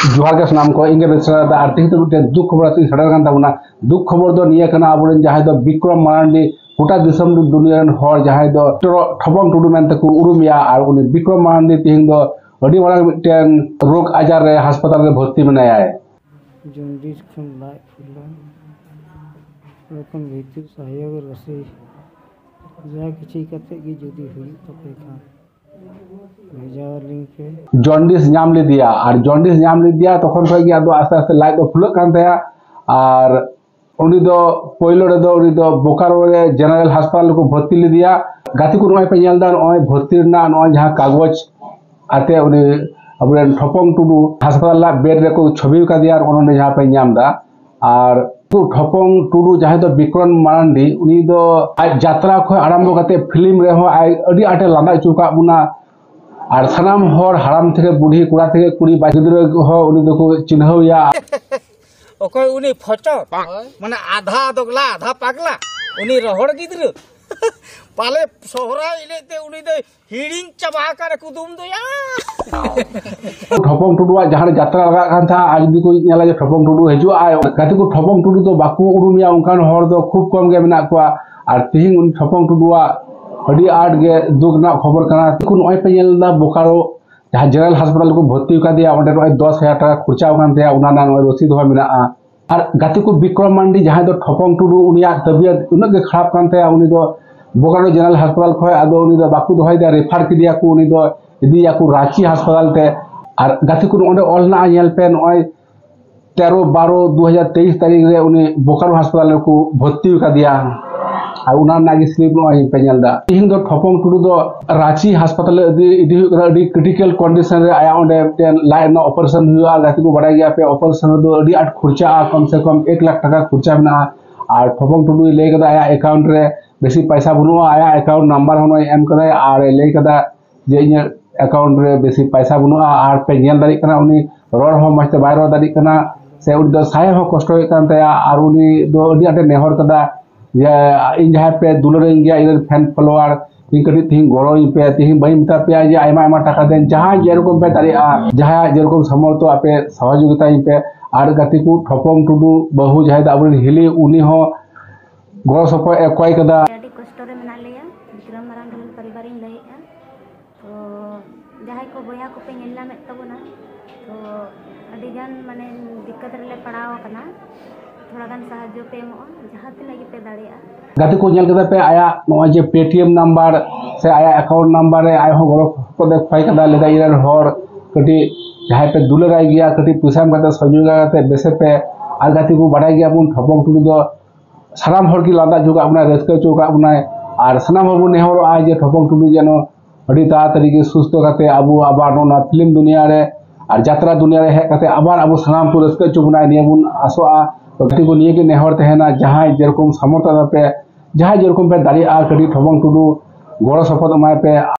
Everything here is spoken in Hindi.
जोहार के सामान को इंगे बेसरा दा आर्थिक तो दुख खबर आती सडर कान ताबना दुख खबर दो निया कना आबुरेन जहाय दो विक्रम मारांडी गोटा दिसम दुनिया रन हर जहाय दो ठबंग टुडू मेनते को उरुमिया और उनी विक्रम मारांडी तिहिं दो अडी मारांग मिटेन रोग आजार रे अस्पताल रे भर्ती मेनाया जन्डिस खन लाइ फुला रकम भीतर सहयोग रसे जा किछि कते गी जुदी हुई तपे खान जॉन्डिस नाम ले दिया और जॉन्डिस नाम ले दिया तखन खय गया आस्ते आस्ते लाइट दो फुलक कान तया और उनी दो पहिलो रे दो उनी दो बोकारो रे जनरल अस्पताल को भर्ती ले दिया गाती को नय पे नेलदा नय भर्ती ना नय जहां कागज आते उनी अबरेन ठपंग टुडू अस्पताल ला बेड रे को छवि का दिया और उन्होंने जहां पे नामदा और तो ठपंग टुडू जहां दो विक्रम मारांडी उनी दो आज यात्रा खय आरंभ करते फिल्म रे हो अडी आटे लांदा चुका बुना और सनाम हर हराम थे बुढ़ी कुड़ा थे कुड़ी बागिद्र हो उनी दो को चिन्हया ओकय उनी फचो माने आधा दोगला आधा पागला उनी रहड़ गिद्र पाले सोहरा इलेते उनी दे हिडिंग चबा कर कुदुम दो या ठपंग टुडुआ जहां यात्रा लगा कान था आज भी कोई नेला जे ठपंग टुडू हिजु आय गाती को ठपंग टुडू तो बाकू उरुमिया उनकान हर दो खूब कम गे मेना को और तिहिं उन ठपंग टुडुआ अड़ी आट गे दुख ना खबर कना तिकुन ओय पे नेलदा बोकारो जहां जनरल अस्पताल को भर्ती का दिया ओंडे 10,000 टाका खर्चा कान दिया उना ना रसीद हो मेना और गाती को विक्रम मांडी जहां दो ठपंग टुडू उनिया तबियत उन के खराब कान दिया उनी दो बोकारो जनरल अस्पताल खय आदो उनी दो बाकू दोहाय दिया रेफर के दिया को उनी दो इदिया को रांची अस्पताल ते और गाती को ओंडे ऑलना नेल पे ओय 13/12/2023 तारीख रे उनी बोकारो अस्पताल को भर्ती का दिया और उना नागी स्लिप नो पेनलदा तिहिं दो ठपंग टुडू दो रांची अस्पताल इदी क्रिटिकल कंडीशन रे आया ओंडे लाइन ऑपरेशन हुआ गाती को बड़ा गया पे ऑपरेशन दो अडी आट खर्चा कम से कम 1 लाख टाका खर्चा बना और ठपंग टुडू ले कदा आया अकाउंट रे बेसी पैसा बनुआ आया अकाउंट नंबर होनो एम कदा और ले कदा जे इन अकाउंट रे बेसी पैसा बनुआ और पे नेल दारी कना उनी रोड हो मस्त बाय रो दारी कना से उडी दो साय हो कष्ट होय कान तया और उनी दो अडी आटे नेहर कदा ये इन जहां पे दुलरे गया इन फैन फॉलोअर इन कटी तिहिं गरो पे तिहिं बई मता पे जे आयमा आयमा टाका देन जहां जे रकम पे तारी जहां जे रकम समर्थ आपे सहयोगिता पे और गाती को ठपंग टुडू बहु जहां आबुन हिली उनी हो गरो सपो एकय कदा अडी कष्ट रे मेना लेया विक्रम मारांडी परिवार इन लइया तो जहां को बया को पे नेला में तबना तो अडी गान माने दिक्कत रे पड़ाव कना थोड़ा गान साहाय्य पे मो जहां तिना पे दाड़िया गाती को नेल कदा पे आया नो जे पेटीएम नंबर से आया अकाउंट नंबर रे आय हो गरो को देख फाइ कदा लेदा इरन हर कटी जहां पे दुलर आइ गया कटी पैसा में सहयोग करते बेसे पे और गाती को बड़ा गया बुन ठपंग टुडू दो साराम हर की लादा जुगा अपना रस्का चौका अपना और सनाम हबु नेहर आज जे ठपंग टुडू जेनो अडी तातरी के सुस्त करते अबु आबार नोना फिल्म दुनिया रे और यात्रा दुनिया रे हे करते आबार अबु सनाम को रस्का चौबना निया बुन आसोआ तो गाती को निये के नेहर तहना जहां जेरकम समर्थ पे जहां जेरकम पे दाड़ी आ कटी ठपंग टुडू गड़ो सपद माय पे